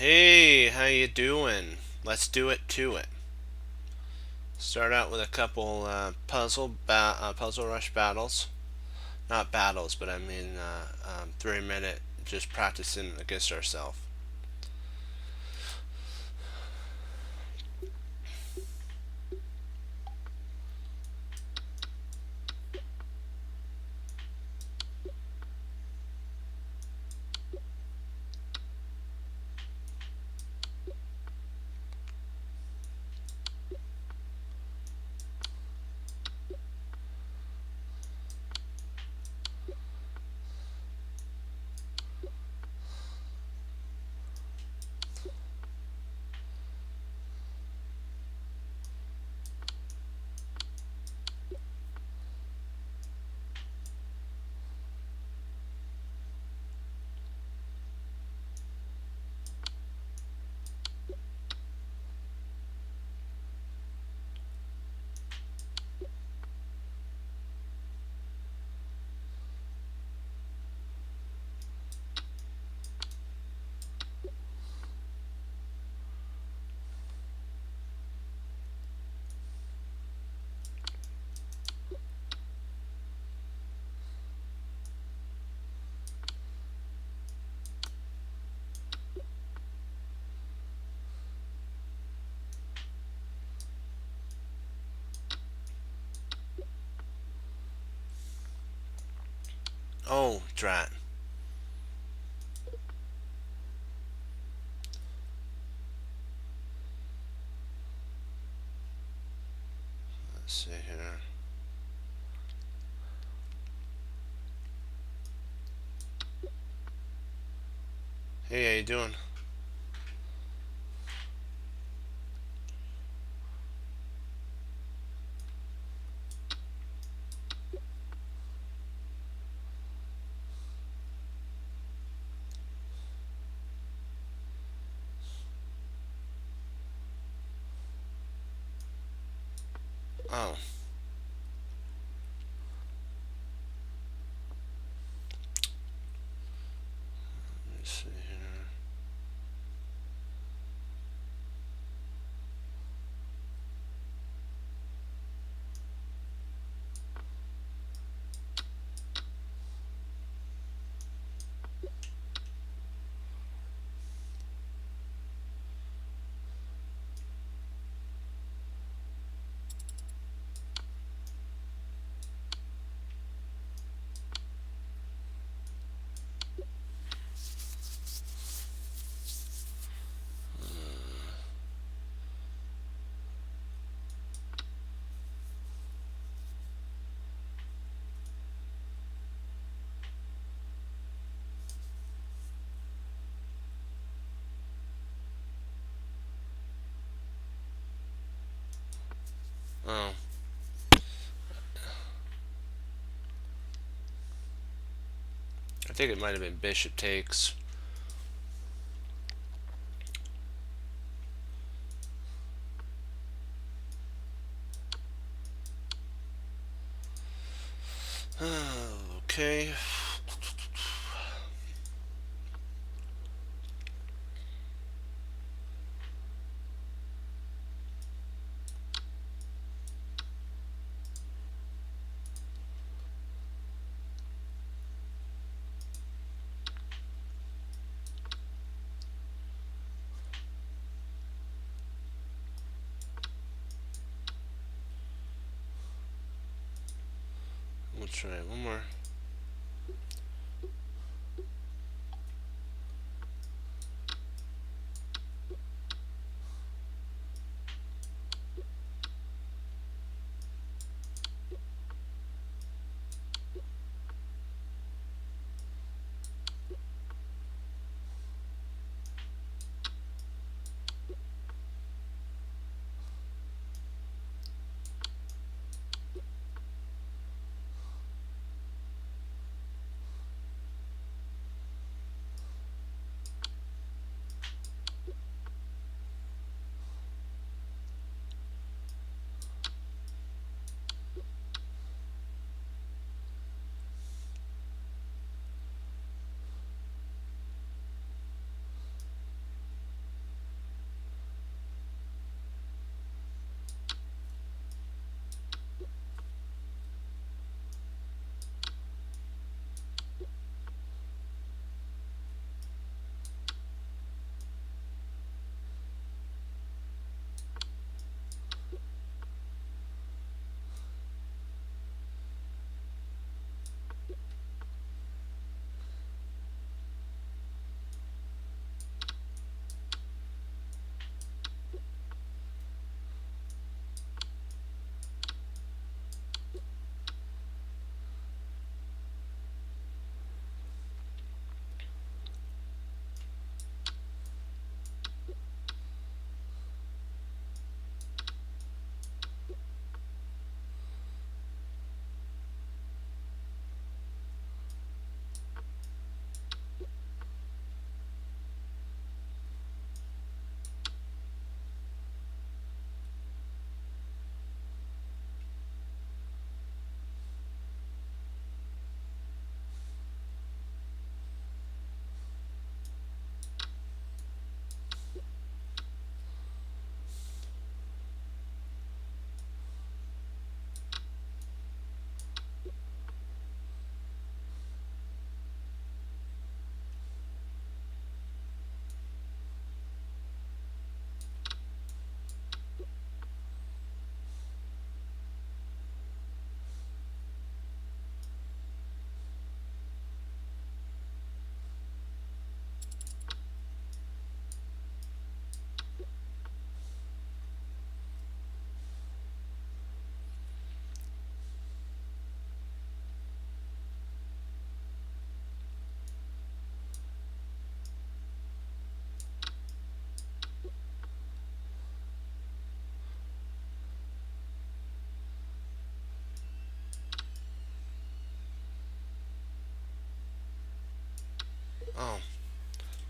Hey, how you doing? Let's do it to it. Start out with a couple puzzle rush battles. Not battles, but I mean 3 minute just practicing against ourselves. Oh, drat. Let's see here. Hey, how you doing? Oh, let me see here. Oh, I think it might have been bishop takes. Okay. We'll try one more.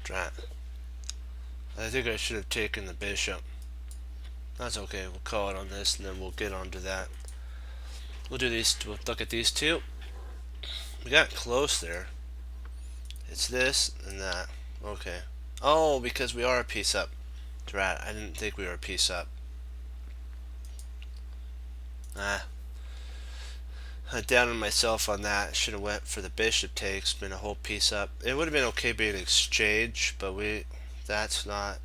Drat. I think I should have taken the bishop. That's okay, we'll call it on this and then we'll get onto that. We'll do these, we'll look at these two. We got close there. It's this and that. Okay. Oh, because we are a piece up. Drat, I didn't think we were a piece up. I doubted myself on that. Should have went for the bishop takes, been a whole piece up. It would have been okay being an exchange, but that's not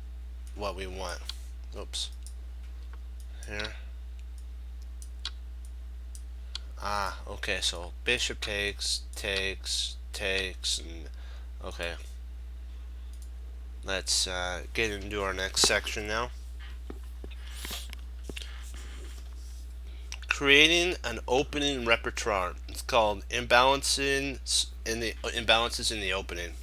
what we want. Oops. Here. Okay, so bishop takes, and okay. Let's get into our next section now. Creating an opening repertoire. It's called imbalances in the opening.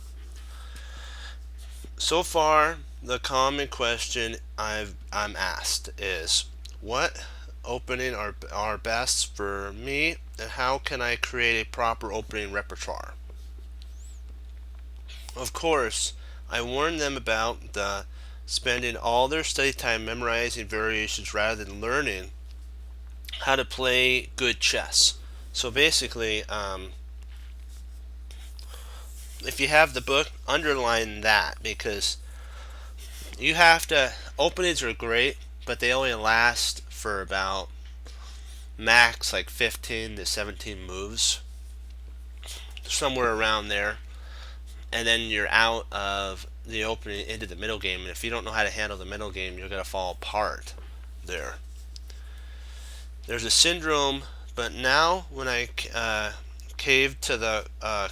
So far, the common question I'm asked is, what opening are best for me, and how can I create a proper opening repertoire? Of course, I warned them about the spending all their study time memorizing variations rather than learning how to play good chess. So basically, if you have the book, underline that, because you have to, openings are great, but they only last for about max like 15 to 17 moves, somewhere around there, and then you're out of the opening into the middle game, and if you don't know how to handle the middle game, you're going to fall apart there. There's a syndrome, but now when I caved to the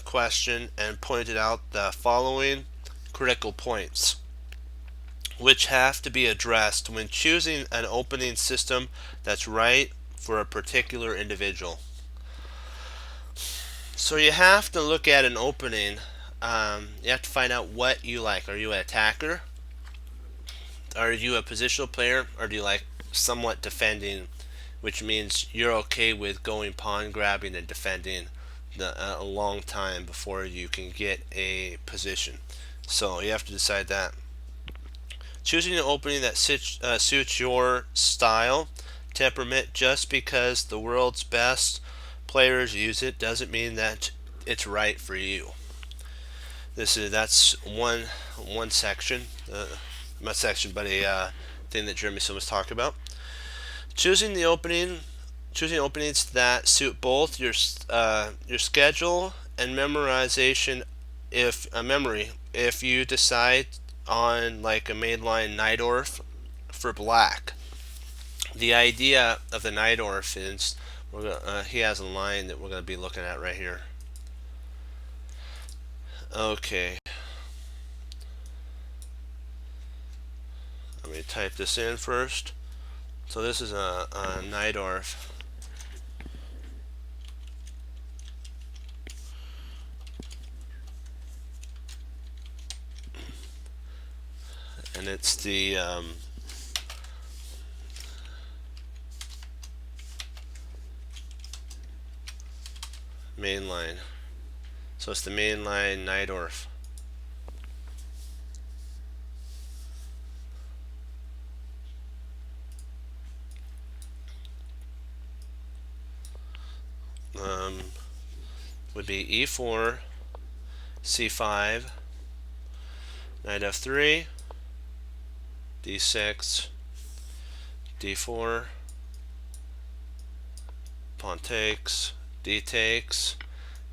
question and pointed out the following critical points, which have to be addressed when choosing an opening system that's right for a particular individual. So you have to look at an opening. You have to find out what you like. Are you an attacker? Are you a positional player? Or do you like somewhat defending, which means you're okay with going pawn grabbing and defending a long time before you can get a position? So you have to decide that. Choosing an opening that suits your style, temperament. Just because the world's best players use it doesn't mean that it's right for you. That's one section, not section, but a thing that Jeremy Sim was talking about. Choosing openings that suit both your schedule and memorization. If you decide on like a mainline Najdorf for black, the idea of the Najdorf is he has a line that we're going to be looking at right here. Okay. Let me type this in first. So this is a Najdorf. And it's the main line. So it's the main line Najdorf. Would be e4, c5, knight f3, d6, d4, pawn takes, d takes,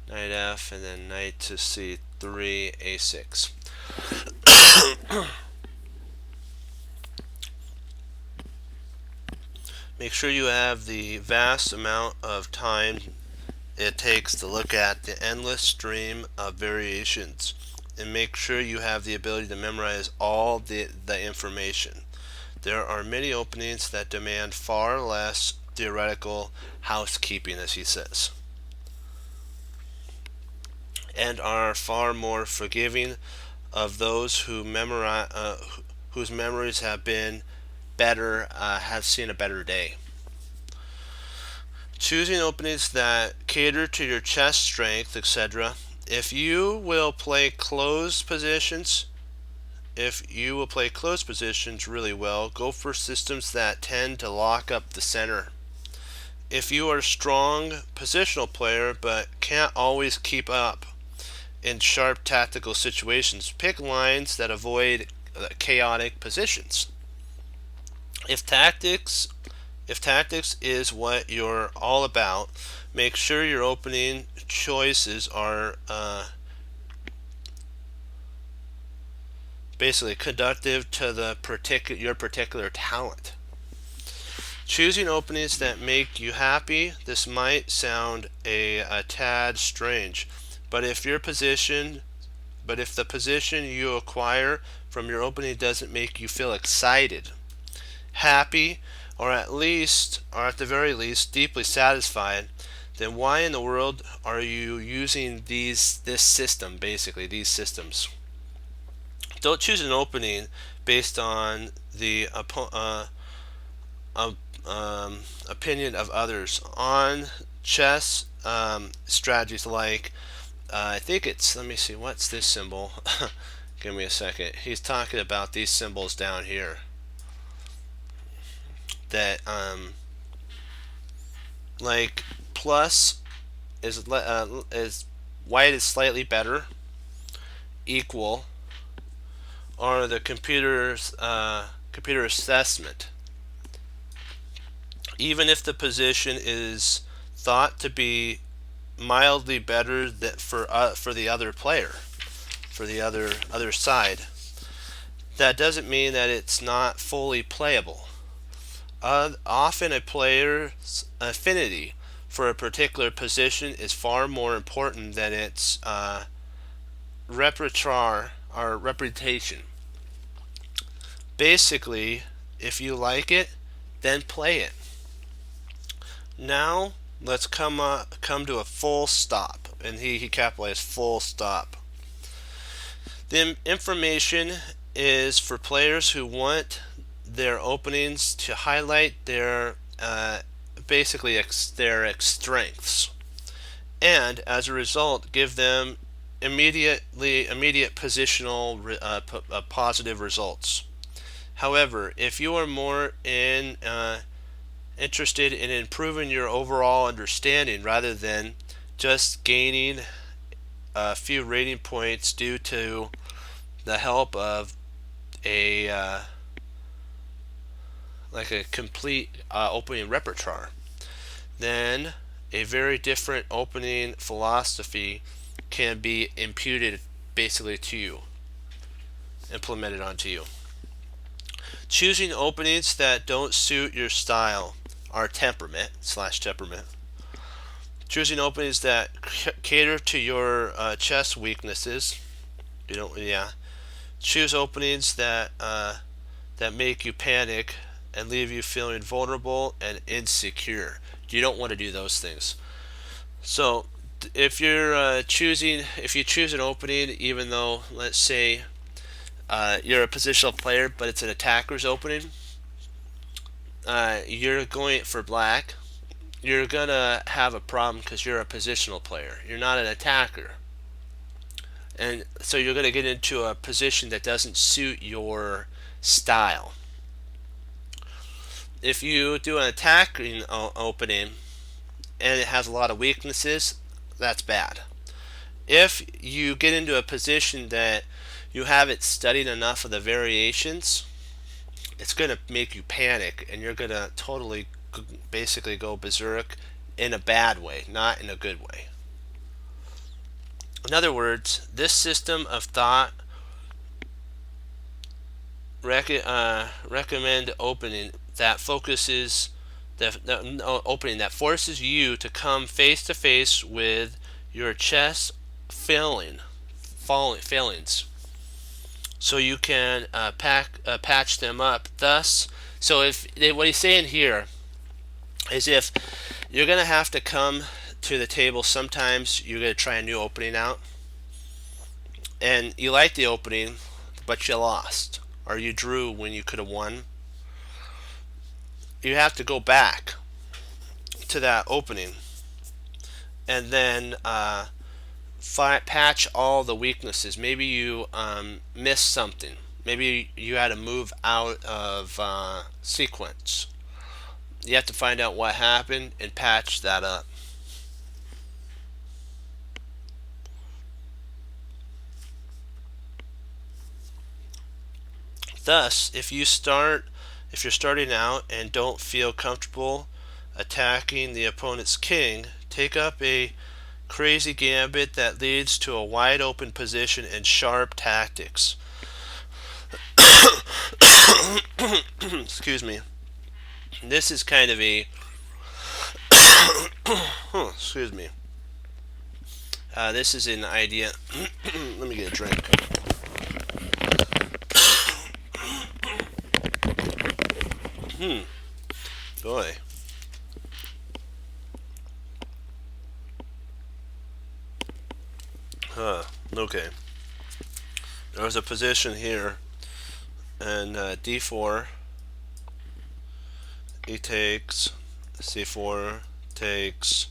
knight f, and then knight to c3, a6. Make sure you have the vast amount of time it takes to look at the endless stream of variations, and make sure you have the ability to memorize all the information. There are many openings that demand far less theoretical housekeeping, as he says, and are far more forgiving of those who whose memories have been better, have seen a better day. Choosing openings that cater to your chess strength, etc. If you will play closed positions, if you will play close positions really well, go for systems that tend to lock up the center. If you are a strong positional player but can't always keep up in sharp tactical situations, pick lines that avoid chaotic positions. If tactics is what you're all about, make sure your opening choices are basically conducive to your particular talent. Choosing openings that make you happy. This might sound a tad strange, but if the position you acquire from your opening doesn't make you feel excited, happy, or at the very least deeply satisfied, then why in the world are you using these systems? Don't choose an opening based on the opinion of others. On chess strategies like I think it's, let me see, what's this symbol? Give me a second. He's talking about these symbols down here that like plus is white is slightly better, equal, or the computer assessment. Even if the position is thought to be mildly better for the other player, for the other side, that doesn't mean that it's not fully playable. Often a player's affinity for a particular position is far more important than its repertoire or reputation. Basically, if you like it, then play it. Now let's come to a full stop, and he capitalized full stop. The information is for players who want their openings to highlight their basically their strengths, and as a result give them immediate positional positive results. However, if you are more interested in improving your overall understanding rather than just gaining a few rating points due to the help of a complete opening repertoire, then a very different opening philosophy can be imputed basically to you, implemented onto you. Choosing openings that don't suit your style or temperament. Choosing openings that cater to your chess weaknesses. Choose openings that make you panic and leave you feeling vulnerable and insecure. You don't want to do those things. So if you choose an opening, even though, let's say, you're a positional player, but it's an attacker's opening, you're going for black, you're gonna have a problem because you're a positional player. You're not an attacker, and so you're gonna get into a position that doesn't suit your style. If you do an attacking opening and it has a lot of weaknesses, that's bad. If you get into a position that you haven't studied enough of the variations, it's going to make you panic, and you're going to totally basically go berserk in a bad way, not in a good way. In other words, this system of thought recommend opening that focuses opening that forces you to come face to face with your chess failings, so you can patch them up. Thus, so if what he's saying here is, if you're going to have to come to the table, sometimes you're going to try a new opening out, and you like the opening, but you lost, or you drew when you could have won. You have to go back to that opening and then patch all the weaknesses. Maybe you missed something, maybe you had to move out of sequence. You have to find out what happened and patch that up. Thus, if you're starting out and don't feel comfortable attacking the opponent's king, take up a crazy gambit that leads to a wide open position and sharp tactics. Excuse me. This is kind of a excuse me. This is an idea. Let me get a drink. Boy. Okay. There's a position here, and d4. He takes. c4 takes.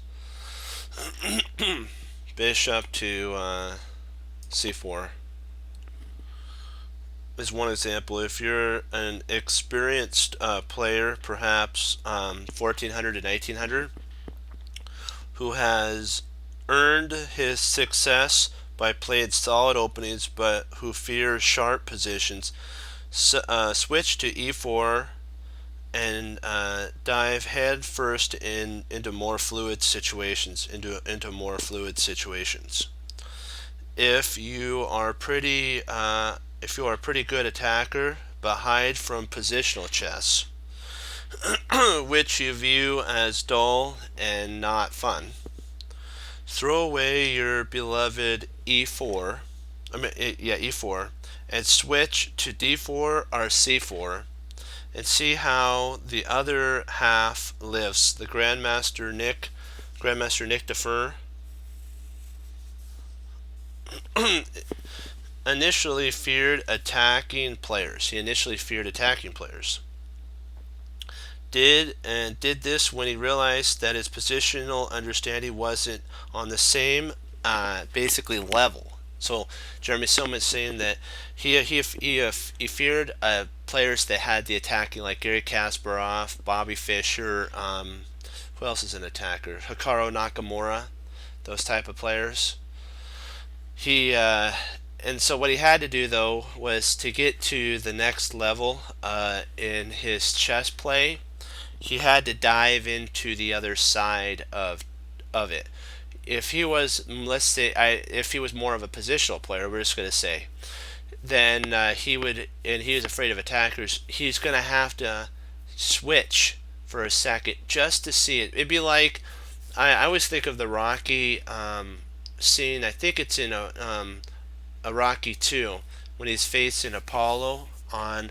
Bishop to c4 is one example. If you're an experienced player, perhaps 1400 to 1900, who has earned his success by playing solid openings but who fears sharp positions, switch to e4 and dive head first into more fluid situations. If you are a pretty good attacker, but hide from positional chess, which you view as dull and not fun, throw away your beloved e4. E4, and switch to d4 or c4, and see how the other half lives. The Grandmaster Nick Defer initially feared attacking players. Did this when he realized that his positional understanding wasn't on the same basically level. So Jeremy Silman is saying that he feared players that had the attacking, like Gary Kasparov, Bobby Fischer, who else is an attacker? Hikaru Nakamura, those type of players. And so what he had to do though was to get to the next level in his chess play. He had to dive into the other side of it. If he was, let's say, if he was more of a positional player, we're just going to say, then he would, and he was afraid of attackers, he's going to have to switch for a second just to see it. It'd be like, I always think of the Rocky scene. I think it's in a Rocky 2 when he's facing Apollo on.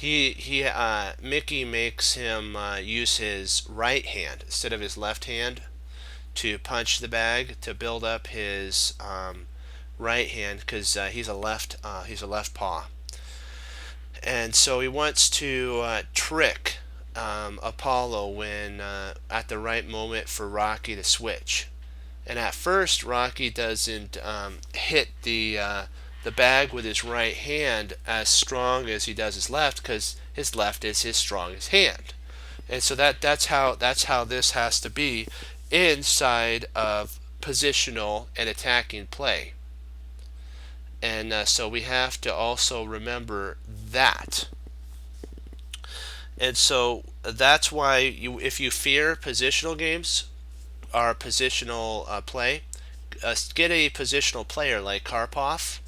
Mickey makes him use his right hand instead of his left hand to punch the bag to build up his right hand, because he's a left paw, and so he wants to trick Apollo when at the right moment for Rocky to switch. And at first, Rocky doesn't hit the bag with his right hand as strong as he does his left, because his left is his strongest hand. And so that's how this has to be inside of positional and attacking play. And so we have to also remember that. And so that's why if you fear positional games or positional play, get a positional player like Karpov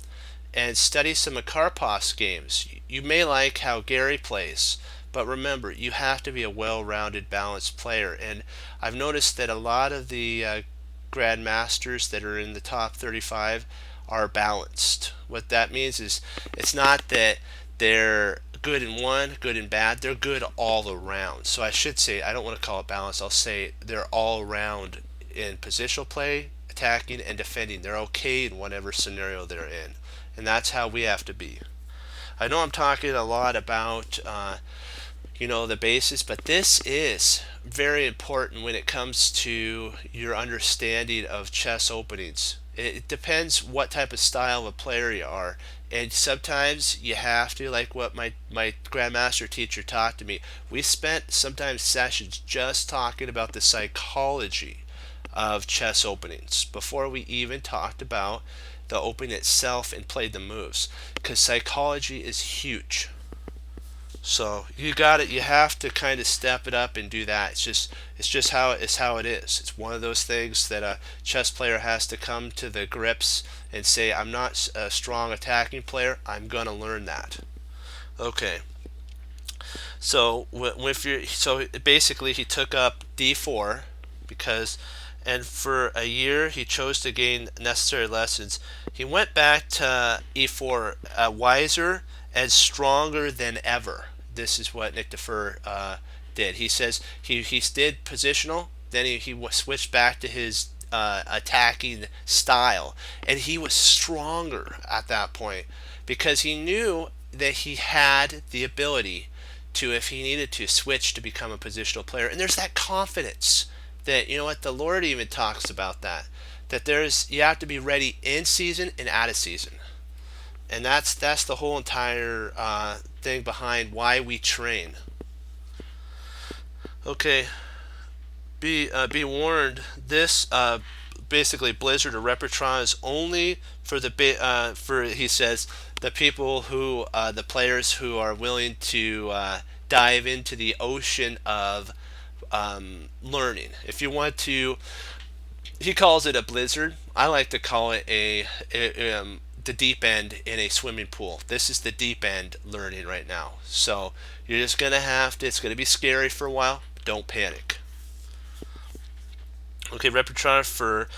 and study some of Karpov's games. You may like how Gary plays, but remember, you have to be a well-rounded, balanced player. And I've noticed that a lot of the grandmasters that are in the top 35 are balanced. What that means is it's not that they're good in one, good in bad. They're good all around. So I should say, I don't want to call it balance. I'll say they're all around in positional play, attacking, and defending. They're okay in whatever scenario they're in. And that's how we have to be. I know I'm talking a lot about the basis, but this is very important when it comes to your understanding of chess openings. It depends what type of style of player you are. And sometimes you have to, like what my grandmaster teacher taught to me. We spent sometimes sessions just talking about the psychology of chess openings before we even talked about the opening itself and played the moves, because psychology is huge. So you got it. You have to kind of step it up and do that. It's just how it is. It's one of those things that a chess player has to come to the grips and say, I'm not a strong attacking player. I'm gonna learn that. Okay. So with your so basically he took up d4 because, and for a year he chose to gain necessary lessons. He went back to e4, wiser and stronger than ever. This is what Nick Defer did. He says he did positional, then he switched back to his attacking style, and he was stronger at that point because he knew that he had the ability to, if he needed to, switch to become a positional player. And there's that confidence that, you know what, the Lord even talks about that there's, you have to be ready in season and out of season. And that's the whole entire thing behind why we train. Okay, be warned. This basically Blizzard or Repetron is only for for, he says, the people who the players who are willing to dive into the ocean of learning. If you want to, he calls it a blizzard. I like to call it the deep end in a swimming pool. This is the deep end learning right now. So you're just gonna have to. It's gonna be scary for a while. Don't panic. Okay, repertoire for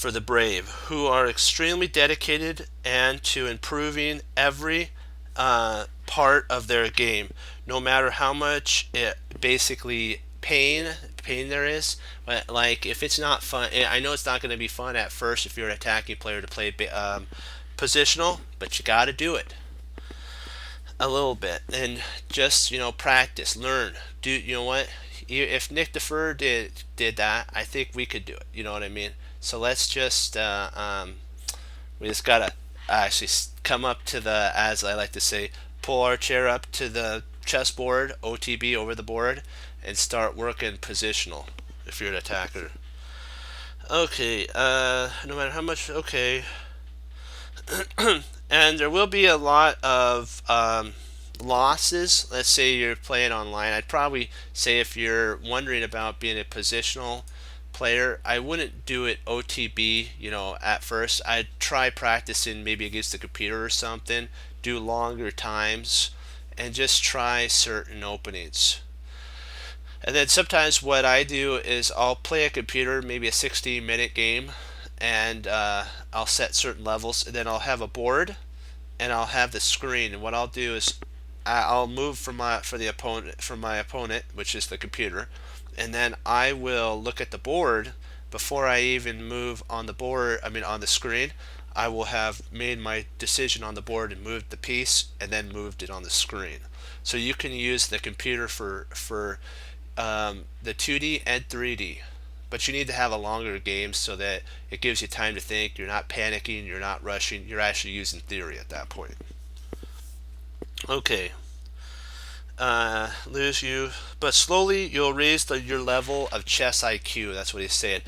the brave, who are extremely dedicated and to improving every part of their game, no matter how much it basically pain there is. Like if it's not fun, I know it's not going to be fun at first if you're an attacking player to play positional, but you got to do it a little bit and just practice, learn, do. You know what? If Nick Defer did that, I think we could do it. You know what I mean? So let's just we just gotta actually come up to the, as I like to say, pull our chair up to the chessboard, OTB over the board, and start working positional if you're an attacker. Okay, no matter how much, okay. And there will be a lot of losses. Let's say you're playing online. I'd probably say if you're wondering about being a positional player, I wouldn't do it OTB, at first. I'd try practicing maybe against the computer or something, do longer times, and just try certain openings. And then sometimes what I do is I'll play a computer, maybe a 16-minute game, and I'll set certain levels, and then I'll have a board, and I'll have the screen. And what I'll do is I'll move from my opponent, which is the computer, and then I will look at the board before I even move on the board. I mean on the screen. I will have made my decision on the board and moved the piece, and then moved it on the screen. So you can use the computer for the 2D and 3D, but you need to have a longer game so that it gives you time to think. You're not panicking, you're not rushing, you're actually using theory at that point. Okay, lose you, but slowly you'll raise your level of chess IQ. That's what he's saying.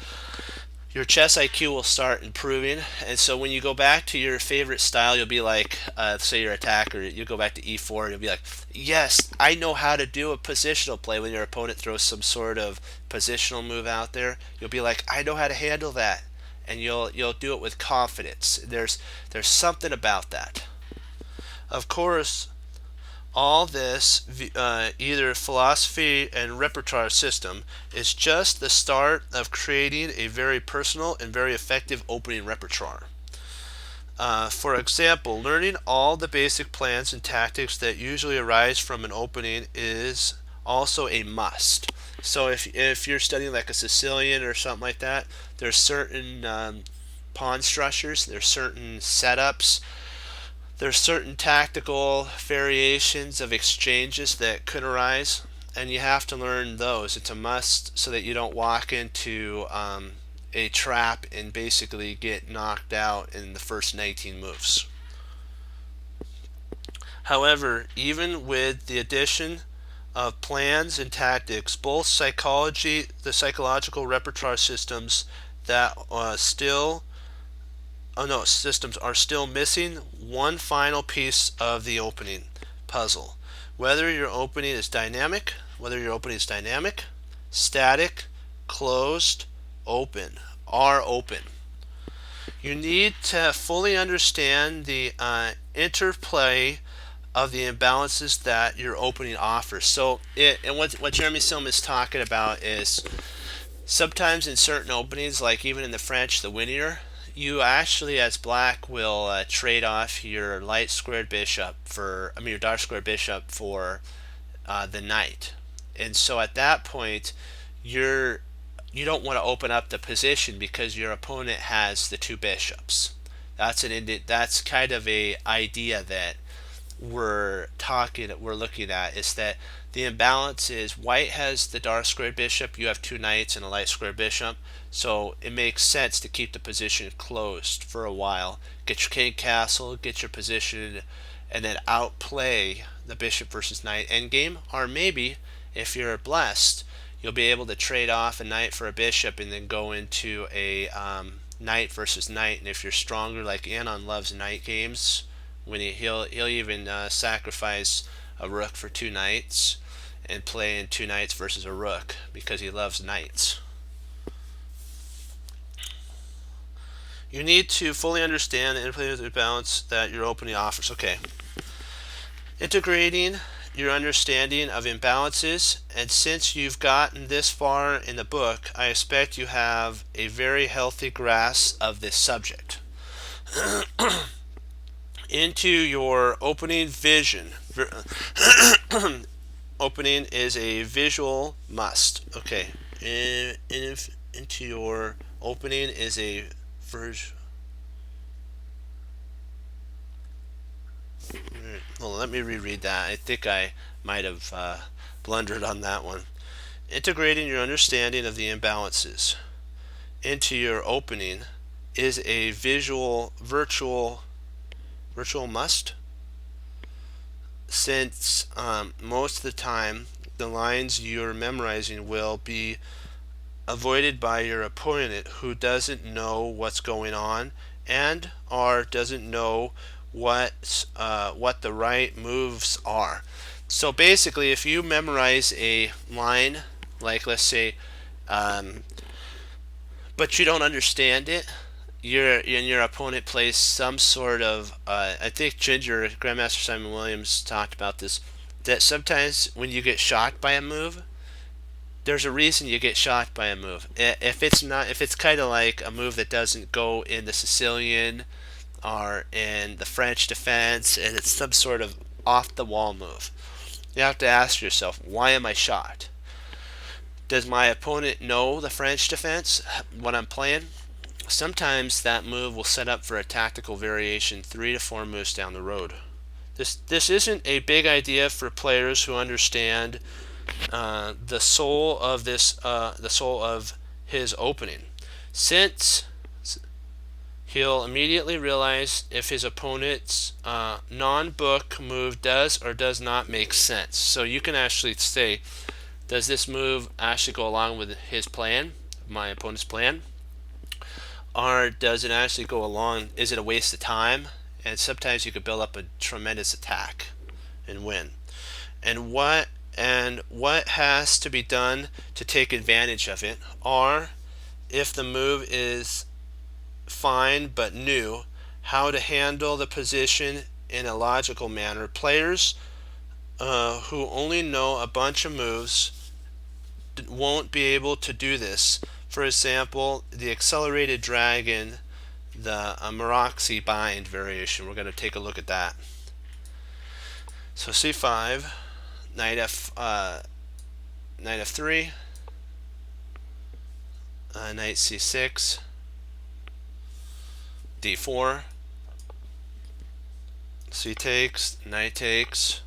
Your chess IQ will start improving, and so when you go back to your favorite style, you'll be like, say you're an attacker, you go back to e4, and you'll be like, yes, I know how to do a positional play. When your opponent throws some sort of positional move out there, you'll be like, I know how to handle that, and you'll do it with confidence. There's something about that. Of course, all this, either philosophy and repertoire system, is just the start of creating a very personal and very effective opening repertoire. For example, learning all the basic plans and tactics that usually arise from an opening is also a must. So if you're studying like a Sicilian or something like that, there's certain pawn structures, there's certain setups, there's certain tactical variations of exchanges that could arise, and you have to learn those. It's a must so that you don't walk into a trap and basically get knocked out in the first 19 moves. However, even with the addition of plans and tactics, both the psychological repertoire systems that systems are still missing one final piece of the opening puzzle. Whether your opening is dynamic, static, closed, open, are open. You need to fully understand the interplay of the imbalances that your opening offers. And what Jeremy Silm is talking about is sometimes in certain openings, like even in the French, the Winnier, you actually, as black, will trade off your your dark square bishop for the knight. And so at that point, you don't want to open up the position because your opponent has the two bishops. That's kind of a idea that we're looking at, is that the imbalance is white has the dark squared bishop, you have two knights and a light squared bishop, so it makes sense to keep the position closed for a while, get your king castle, get your position, and then outplay the bishop versus knight endgame. Or maybe if you're blessed, you'll be able to trade off a knight for a bishop and then go into a knight versus knight. And if you're stronger, like Anon loves knight games, he'll even sacrifice a rook for two knights and play in two knights versus a rook because he loves knights. You need to fully understand the interplay balance that your opening offers. Okay. Integrating your understanding of imbalances, and since you've gotten this far in the book, I expect you have a very healthy grasp of this subject. Into your opening vision. Opening is a visual must. Okay. Into your opening is a version. Well, let me reread that. I think I might have blundered on that one. Integrating your understanding of the imbalances into your opening is a virtual must, since most of the time the lines you're memorizing will be avoided by your opponent, who doesn't know what's going on and or doesn't know what the right moves are. So basically, if you memorize a line, like let's say, but you don't understand it, your opponent plays some sort of I think Grandmaster Simon Williams talked about this, that sometimes when you get shocked by a move, there's a reason you get shocked by a move. If it's kind of like a move that doesn't go in the Sicilian or in the French defense, and it's some sort of off the wall move, you have to ask yourself, why am I shocked? Does my opponent know the French defense when I'm playing? Sometimes that move will set up for a tactical variation 3 to 4 moves down the road. This isn't a big idea for players who understand the soul of his opening, since he'll immediately realize if his opponent's non-book move does or does not make sense. So you can actually say, does this move actually go along with his plan, my opponent's plan? Or does it actually go along, is it a waste of time? And sometimes you could build up a tremendous attack and win. And what has to be done to take advantage of it? Or if the move is fine but new, how to handle the position in a logical manner. Players who only know a bunch of moves won't be able to do this. For example, the accelerated dragon, the Maroczy bind variation. We're going to take a look at that. So c5, knight f3, knight c6, d4, c takes, knight takes,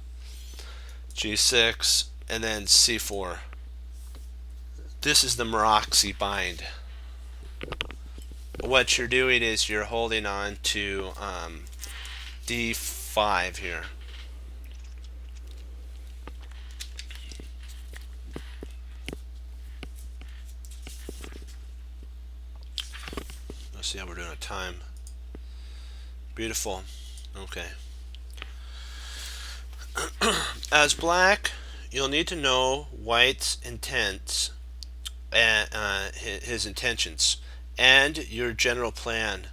g6, and then c4. This is the Maroczy bind. What you're doing is you're holding on to d5 here. see how we're doing on time. Beautiful. Okay. As black, you'll need to know white's intents and his intentions and your general plan,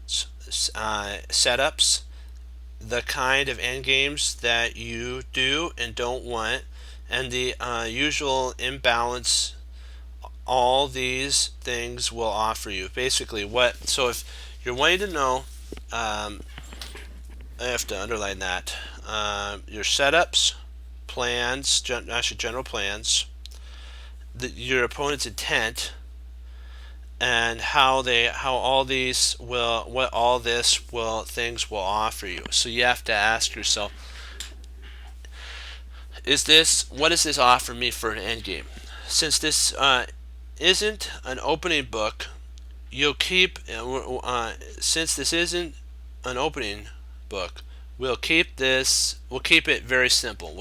setups, the kind of endgames that you do and don't want, and the usual imbalance all these things will offer you. Basically, so if you're wanting to know, I have to underline that, your setups, plans, actually general plans, your opponent's intent, and how all these will, what all this will things will offer you. So you have to ask yourself, what does this offer me for an end game? Since this isn't an opening book, you'll keep since this isn't an opening book, we'll keep it very simple.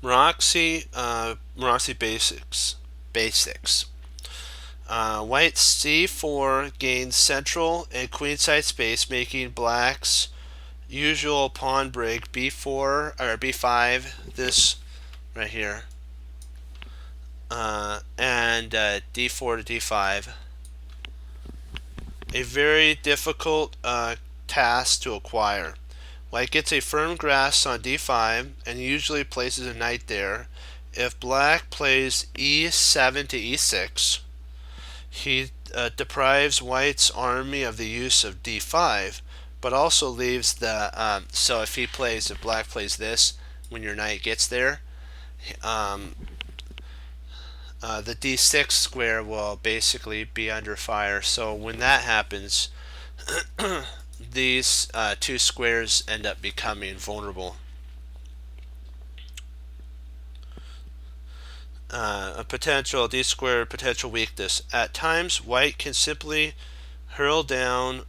Moraxi basics. White c4 gains central and queenside space, making black's usual pawn break b4 or b5, this right here, and d4 to d5. A very difficult task to acquire. White gets a firm grasp on d5 and usually places a knight there. If black plays e7 to e6, he deprives white's army of the use of d5, but also leaves the so if black plays this when your knight gets there, the d6 square will basically be under fire. So when that happens, these two squares end up becoming vulnerable. A potential d-squared potential weakness. At times, white can simply hurl down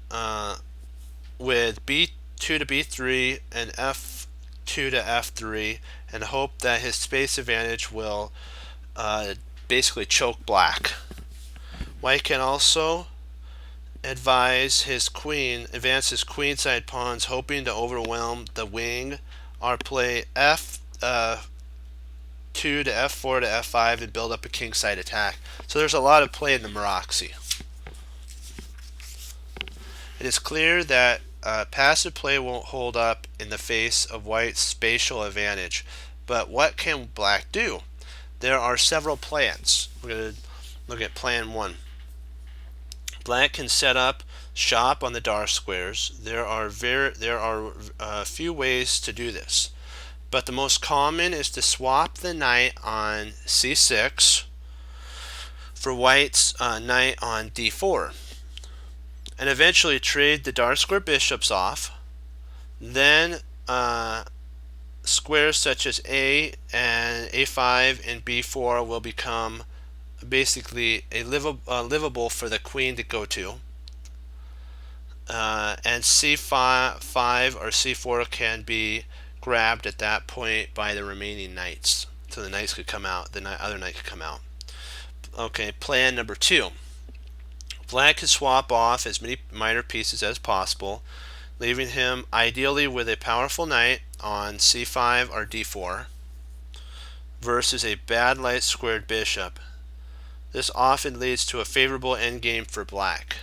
with b2 to b3 and f2 to f3 and hope that his space advantage will basically choke black. White can also advance his queenside pawns, hoping to overwhelm the wing, or play f2 to f4 to f5 and build up a kingside attack. So there's a lot of play in the Moraxi. It is clear that passive play won't hold up in the face of white's spatial advantage, but what can black do? There are several plans. We're going to look at plan 1. Black can set up shop on the dark squares. There are a few ways to do this, but the most common is to swap the knight on c6 for white's knight on d4, and eventually trade the dark square bishops off. Then squares such as a and a5 and b4 will become basically livable for the queen to go to, and c5 or c4 can be grabbed at that point by the remaining knights, so the knights could come out, the other knight could come out. Okay, plan number 2. Black can swap off as many minor pieces as possible, leaving him ideally with a powerful knight on c5 or d4 versus a bad light squared bishop. This often leads to a favorable endgame for black.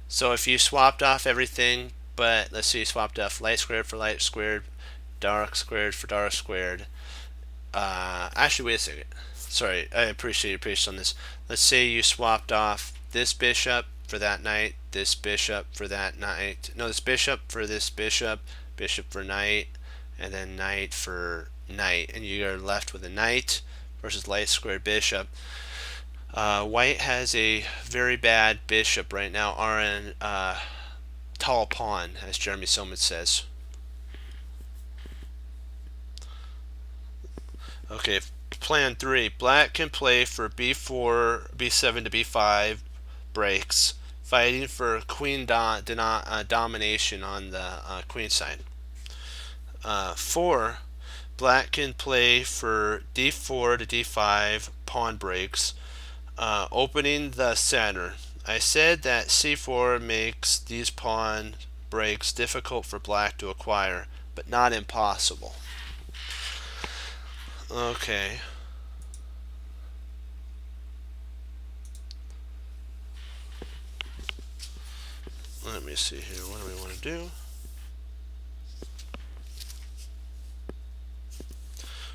So if you swapped off everything, but let's say you swapped off light squared for light squared, dark squared for dark squared. Actually, wait a second. Sorry, I appreciate your patience on this. Let's say you swapped off this bishop for that knight, this bishop for that knight. No, this bishop for this bishop, bishop for knight, and then knight for knight. And you're left with a knight versus light squared bishop. White has a very bad bishop right now, or a tall pawn, as Jeremy Soman says. Okay, plan 3. Black can play for b4, b7 to b5 breaks, fighting for queen domination on the queen side. 4. Black can play for d4 to d5 pawn breaks, opening the center. I said that c4 makes these pawn breaks difficult for black to acquire, but not impossible. Okay. Let me see here. What do we want to do?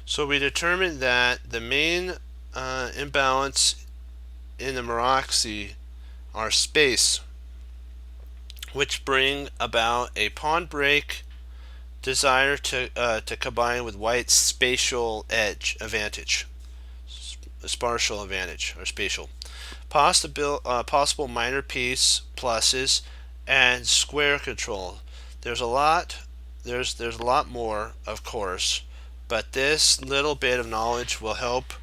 So we determined that the main imbalance in the Maroczy are space, which bring about a pawn break desire to combine with white's spatial edge advantage, spatial advantage or spatial. Possible minor piece pluses and square control. There's a lot. There's a lot more, of course, but this little bit of knowledge will help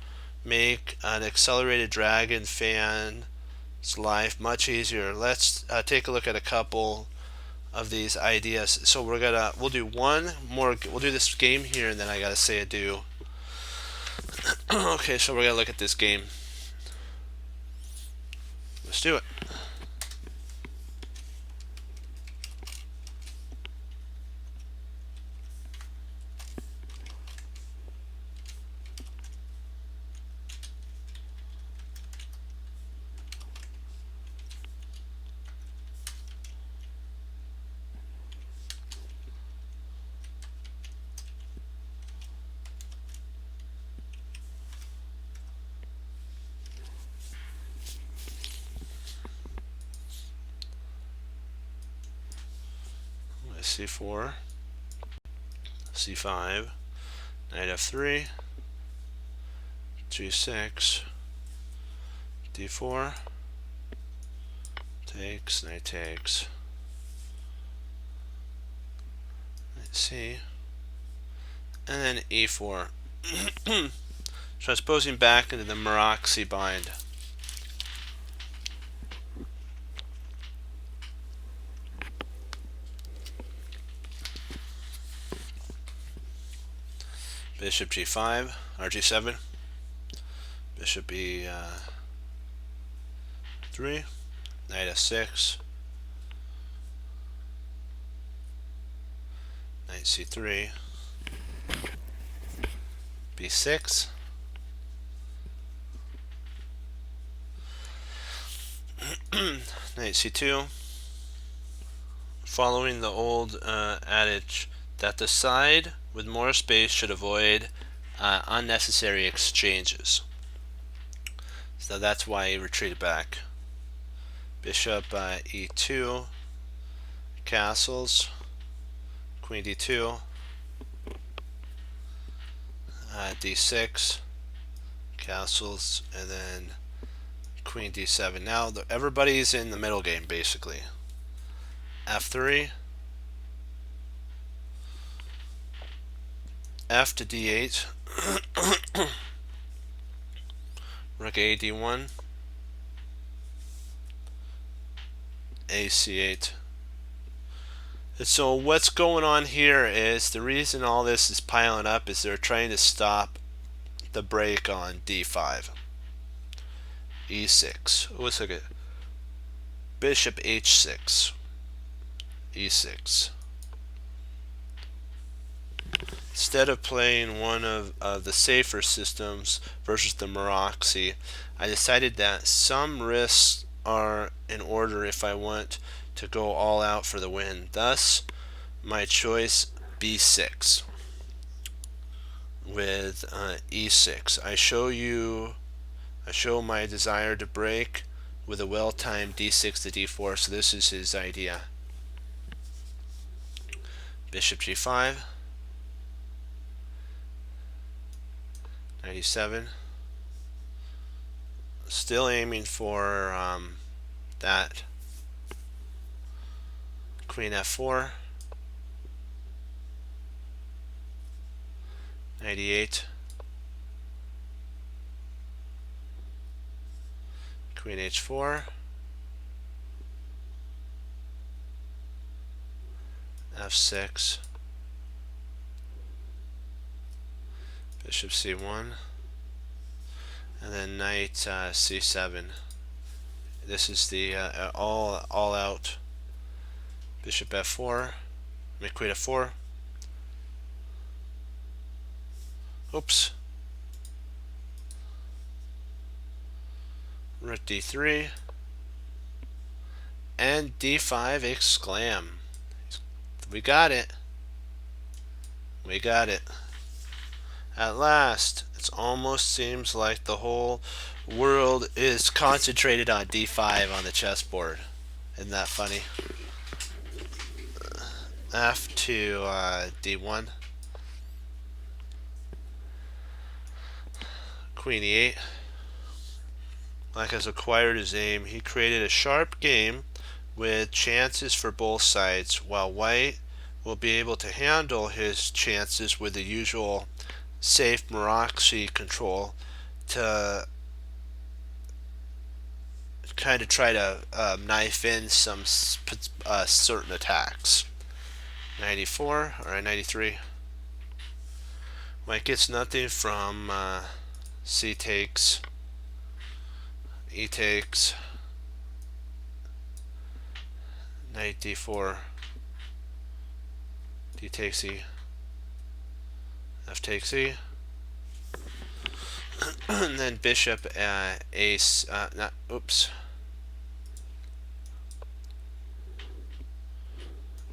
make an accelerated dragon fan's life much easier. Let's take a look at a couple of these ideas. So we'll do one more. We'll do this game here, and then I gotta say adieu. Okay, so we're gonna look at this game. Let's do it. C4, C5, knight F3, G6, D4, takes, knight takes, knight C, and then E4. Transposing back into the Maroczy bind. Bishop G5, or G7, Bishop E3, Knight F6, Knight C3, B6, Knight C2, following the old adage that the side with more space should avoid unnecessary exchanges. So that's why he retreated back. Bishop E2, castles, Queen D2, D6, castles, and then Queen D7. Now everybody's in the middle game basically. F3, F to D8, Rook A D1, A C8. And so what's going on here is the reason all this is piling up is they're trying to stop the break on D5. E6. Let's look at Bishop H6. E6. Instead of playing one of the safer systems versus the Maroczy, I decided that some risks are in order if I want to go all out for the win. Thus, my choice B6 with E6. I show my desire to break with a well-timed D6 to D4. So this is his idea. Bishop G5. 97. Still aiming for that. Queen F4. 98. Queen H4. F6. Bishop C1, and then knight C7 This is the all out bishop f4. Queen f4. Oops. Rook d3. And d5 exclam. We got it. We got it. At last. It almost seems like the whole world is concentrated on d5 on the chessboard. Isn't that funny? F to d1. Queen e8. Black has acquired his aim. He created a sharp game with chances for both sides, while white will be able to handle his chances with the usual safe Maroczy control to kind of try to knife in some certain attacks. 94 or 93. White gets nothing from C takes, E takes, knight d4, D takes E, F takes E, and then bishop ace,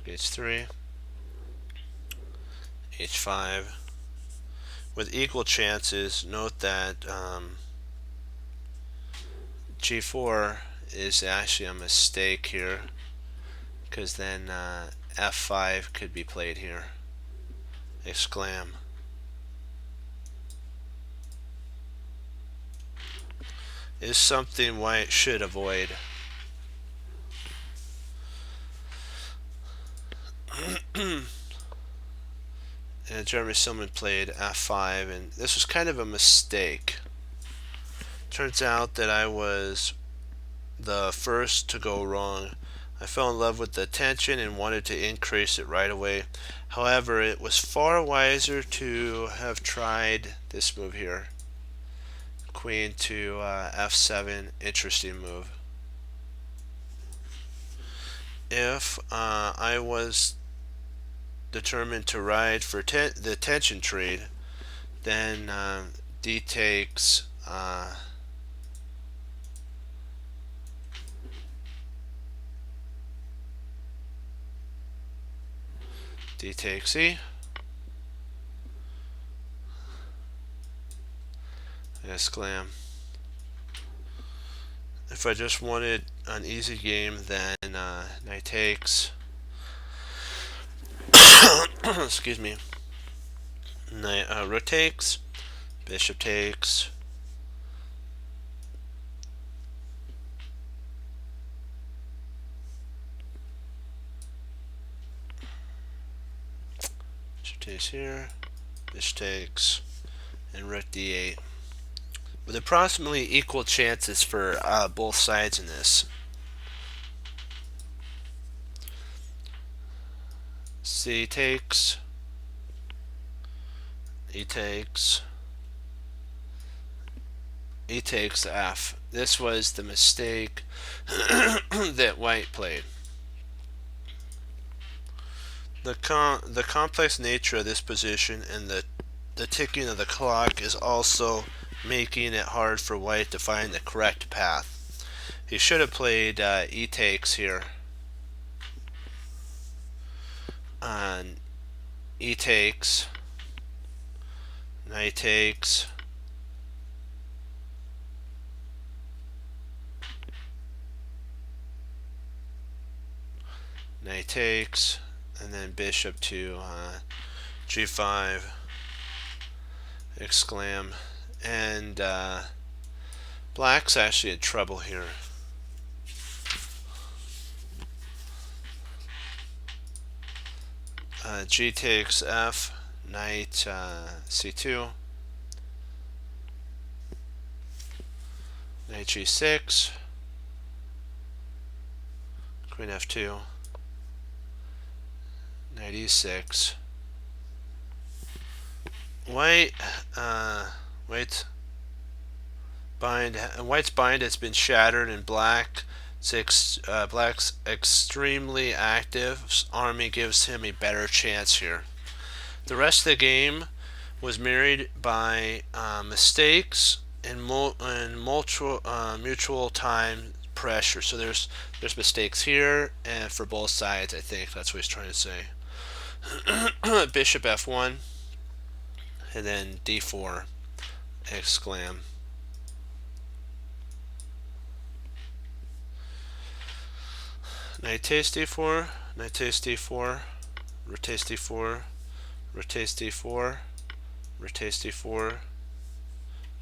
h3, h5, with equal chances. Note that g4 is actually a mistake here, because then f5 could be played here. Exclam. Is something white should avoid. And Jeremy Silman played f5, and this was kind of a mistake. Turns out that I was the first to go wrong. I fell in love with the tension and wanted to increase it right away. However, it was far wiser to have tried this move here. Queen to f7, interesting move. If I was determined to ride for the tension trade, then d takes D takes E. Exclam. If I just wanted an easy game, then knight takes. Excuse me. Knight, rook takes. Bishop takes. Bishop takes here. Bishop takes. And rook d8. With approximately equal chances for both sides in this. C takes. E takes. E takes F. This was the mistake that white played. The complex nature of this position and the ticking of the clock is also making it hard for white to find the correct path. He should have played E takes here. On E takes, knight takes, knight takes, and then bishop to g5, exclam, and black's actually in trouble here. G takes F, knight C2, knight G6, queen F2, knight E6. White bind, white's bind has been shattered, and black's extremely active. Army gives him a better chance here. The rest of the game was married by mistakes and mutual time pressure. So there's mistakes here, and for both sides, I think that's what he's trying to say. Bishop f1, and then d4, exclam. Knight takes d4, knight takes d4, rotates d4, rotates d4, rotates d4,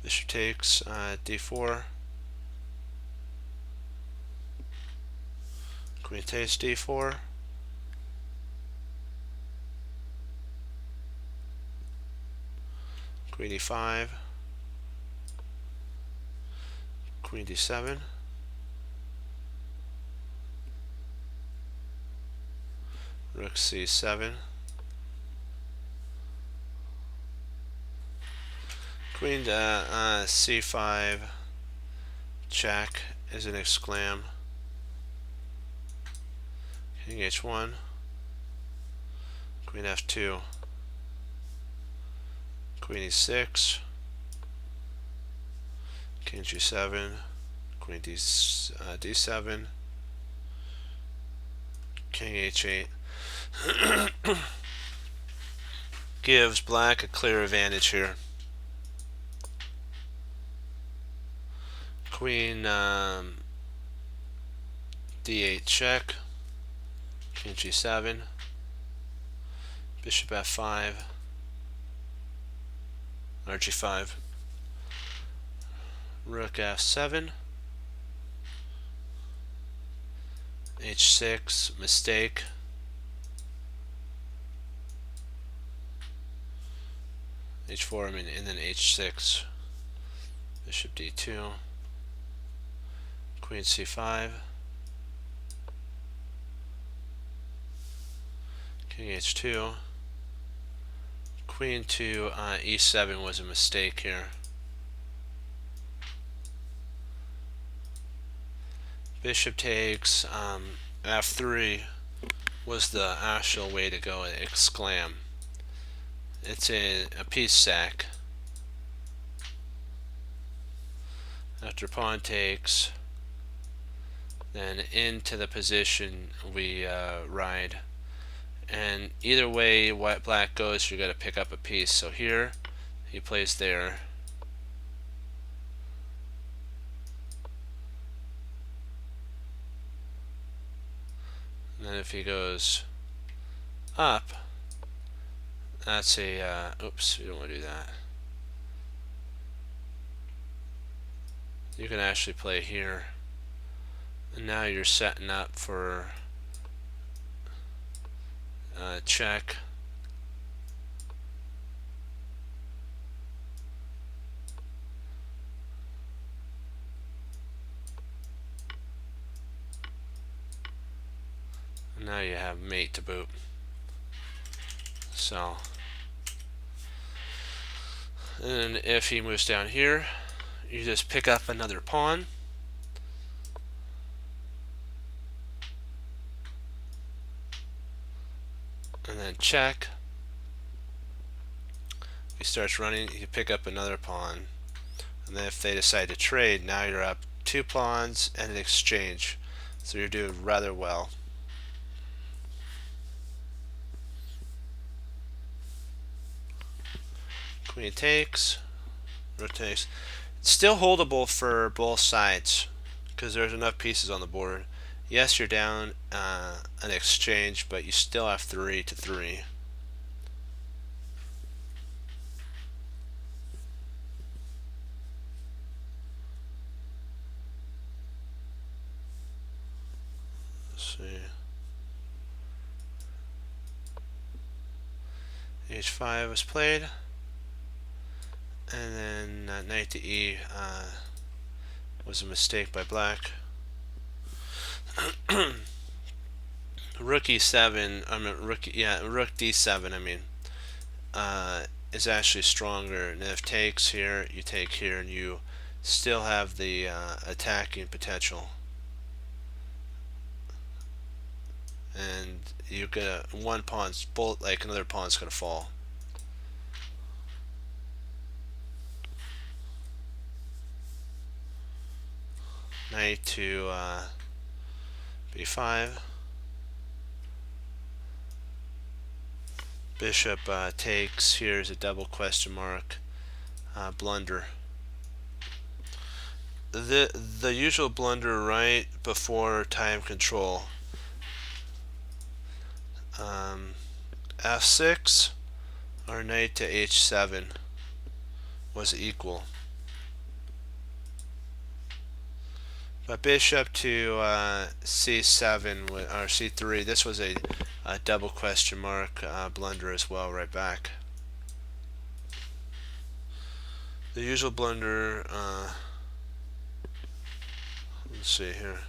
bishop takes d4, queen takes d4, queen e5, queen d7, rook c7, queen c5, check is an exclam, king h1, queen f2, queen e6, king g7, queen d7, king h8. Gives black a clear advantage here. Queen d8 check, king g7, bishop f5, or g5, rook f7, h6, mistake, h4, and then h6, bishop d2, queen c5, king h2, queen to e7 was a mistake here. Bishop takes f3 was the actual way to go, exclam. It's a piece sack. After pawn takes, then into the position we ride. And either way white black goes, you're going to pick up a piece. So here he plays there. And then if he goes up, that's a oops, you don't want to do that. You can actually play here, and now you're setting up for check. And now you have mate to boot. So, and if he moves down here, you just pick up another pawn. And then check. If he starts running, you pick up another pawn. And then if they decide to trade, now you're up 2 pawns and an exchange. So you're doing rather well. Queen takes, rook takes. It's still holdable for both sides because there's enough pieces on the board. Yes, you're down an exchange, but you still have 3 to 3. Let's see. H5 was played, and then knight to E was a mistake by black. Rook e7, rook d7, is actually stronger. And if takes here, you take here, and you still have the attacking potential. And you're gonna one pawn's like another pawn's gonna fall. Knight to b5. Bishop takes. Here's a double question mark. Blunder. The usual blunder right before time control. F6 or knight to h7 was equal. But bishop to c7 or c3, this was a double question mark blunder as well, right back. The usual blunder, let's see here,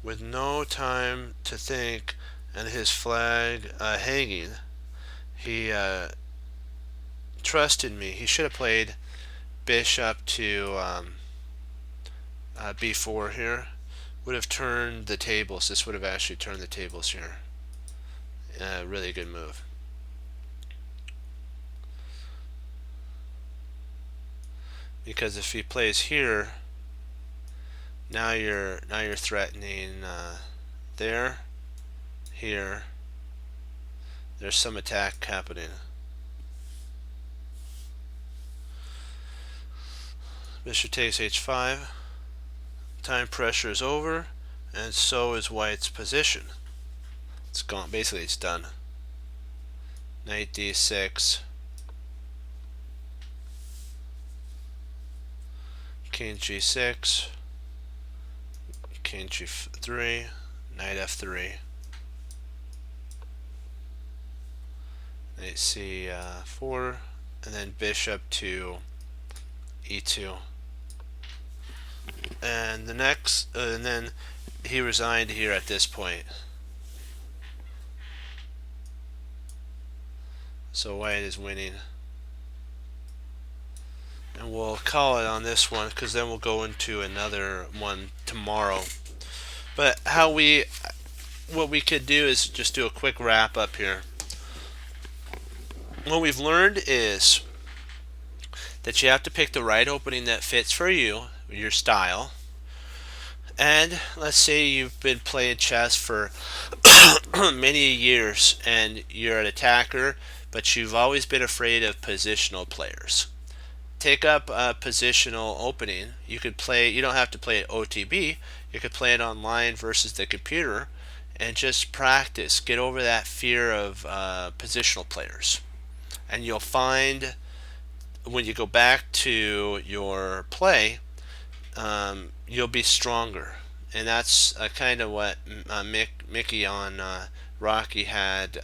with no time to think and his flag hanging, he trusted me. He should have played bishop to b4 here. Would have turned the tables. This would have actually turned the tables here. Really good move. Because if he plays here, now you're threatening there, here. There's some attack happening. Bishop takes h5. Time pressure is over, and so is white's position. It's gone. Basically, it's done. Knight d6. King g6. King g3. Knight f3. Knight c4, and then bishop to e2. And the next, and then he resigned here at this point. So white is winning. And we'll call it on this one because then we'll go into another one tomorrow. But what we could do is just do a quick wrap up here. What we've learned is that you have to pick the right opening that fits for you, your style. And let's say you've been playing chess for many years and you're an attacker, but you've always been afraid of positional players. Take up a positional opening. You could play, you don't have to play it OTB, you could play it online versus the computer and just practice. Get over that fear of positional players. And you'll find when you go back to your play, you'll be stronger. And that's kind of what Mickey on Rocky had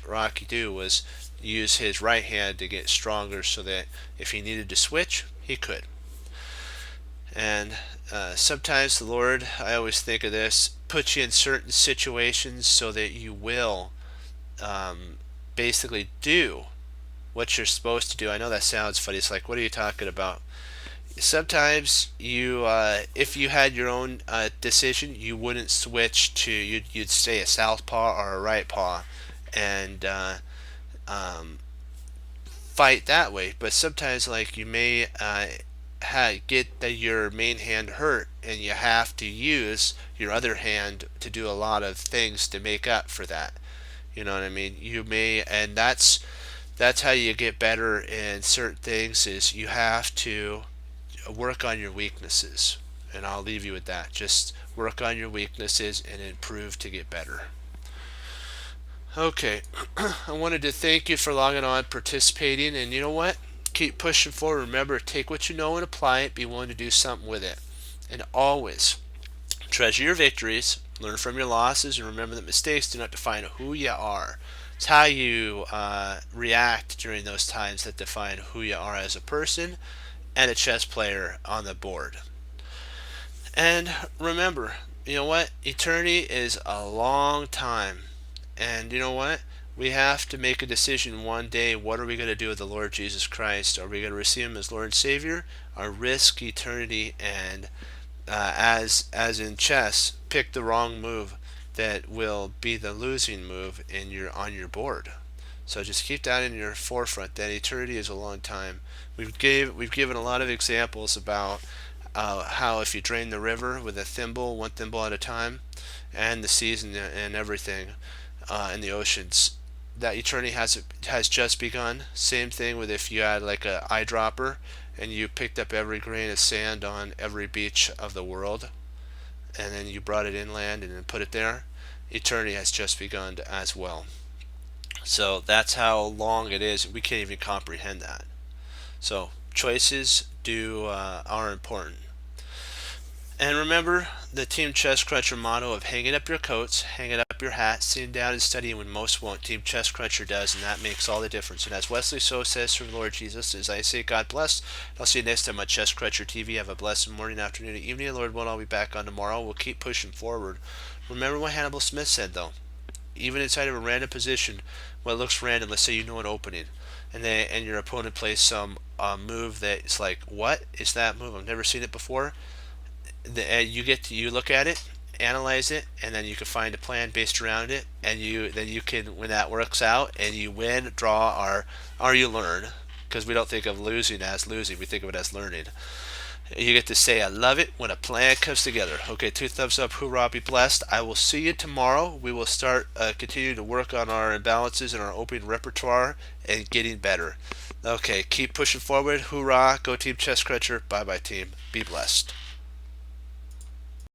Rocky do, was use his right hand to get stronger so that if he needed to switch, he could. And sometimes the Lord, I always think of this, puts you in certain situations so that you will basically do what you're supposed to do. I know that sounds funny. It's like, what are you talking about? Sometimes you, if you had your own decision, you wouldn't switch to, you'd stay a southpaw or a right paw and fight that way. But sometimes, like, you may get your main hand hurt and you have to use your other hand to do a lot of things to make up for that. You know what I mean? You may, and that's how you get better in certain things, is you have to work on your weaknesses. And I'll leave you with that. Just work on your weaknesses and improve to get better. Okay, I wanted to thank you for logging on, participating, and you know what? Keep pushing forward. Remember, take what you know and apply it. Be willing to do something with it. And always treasure your victories, learn from your losses, and remember that mistakes do not define who you are. It's how you react during those times that define who you are as a person and a chess player on the board. And remember, you know what? Eternity is a long time. And you know what? We have to make a decision one day. What are we going to do with the Lord Jesus Christ? Are we going to receive him as Lord and Savior, or risk eternity and, as in chess, pick the wrong move that will be the losing move on your board? So just keep that in your forefront. That eternity is a long time. We've given a lot of examples about how if you drain the river with a thimble, one thimble at a time, and the seas and everything in the oceans, that eternity has just begun. Same thing with if you had like a eyedropper and you picked up every grain of sand on every beach of the world, and then you brought it inland and then put it there. Eternity has just begun as well. So that's how long it is. We can't even comprehend that. So choices are important. And remember the Team Chess Cruncher motto of hanging up your coats, hanging up your hat, sitting down and studying when most won't. Team Chess Cruncher does, and that makes all the difference. And as Wesley So says from the Lord Jesus, as I say, God bless. I'll see you next time on Chess Cruncher TV. Have a blessed morning, afternoon, and evening. Lord willing, I'll be back on tomorrow. We'll keep pushing forward. Remember what Hannibal Smith said, though. Even inside of a random position, what looks random, let's say you know an opening, and your opponent plays some move that is like, what is that move? I've never seen it before. You look at it, analyze it, and then you can find a plan based around it, and you can, when that works out and you win, draw, or you learn, because we don't think of losing as losing, we think of it as learning. You get to say I love it when a plan comes together. Okay, 2 thumbs up, hoorah, be blessed. I will see you tomorrow. We will start continue to work on our imbalances and our opening repertoire and getting better. Okay, keep pushing forward, hoorah, go Team Chess Cruncher. Bye bye team, be blessed.